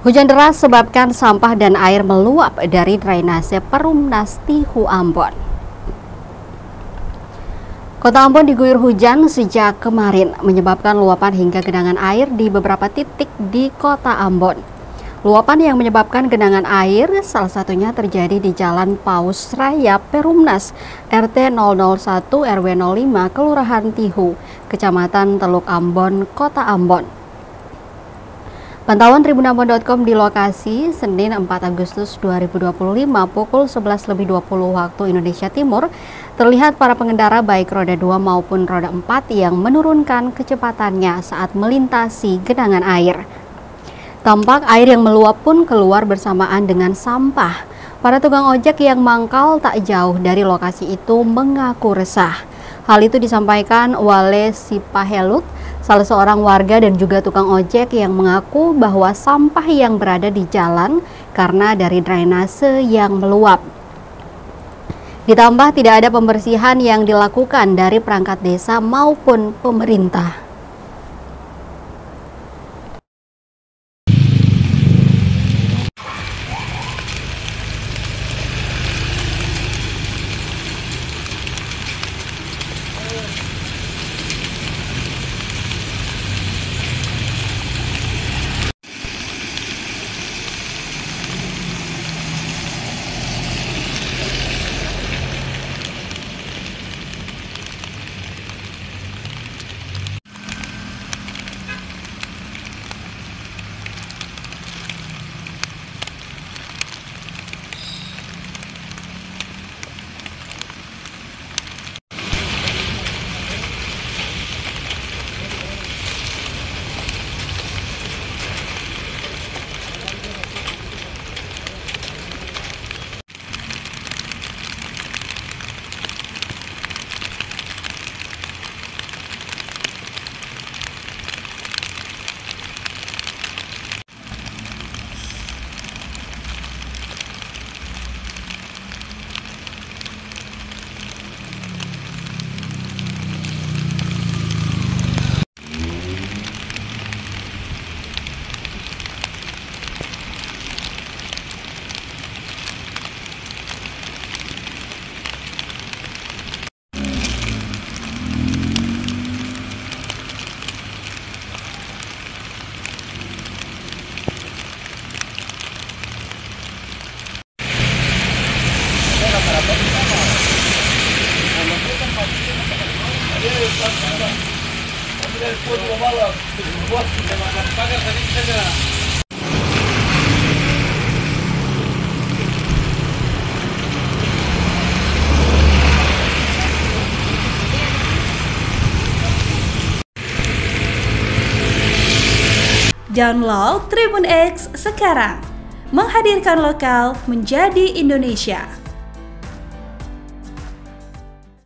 Hujan deras sebabkan sampah dan air meluap dari drainase Perumnas Tihu Ambon. Kota Ambon diguyur hujan sejak kemarin, menyebabkan luapan hingga genangan air di beberapa titik di Kota Ambon. Luapan yang menyebabkan genangan air salah satunya terjadi di Jalan Paus Raya Perumnas RT 001 RW 05 Kelurahan Tihu, Kecamatan Teluk Ambon, Kota Ambon. Pantauan tribunambon.com di lokasi Senin 4 Agustus 2025 pukul 11.20 waktu Indonesia Timur terlihat para pengendara baik roda 2 maupun roda 4 yang menurunkan kecepatannya saat melintasi genangan air. Tampak air yang meluap pun keluar bersamaan dengan sampah. Para tukang ojek yang mangkal tak jauh dari lokasi itu mengaku resah. Hal itu disampaikan Wale Sipahelut, salah seorang warga dan juga tukang ojek yang mengaku bahwa sampah yang berada di jalan karena dari drainase yang meluap. Ditambah tidak ada pembersihan yang dilakukan dari perangkat desa maupun pemerintah. Download Tribun X sekarang, menghadirkan lokal menjadi Indonesia.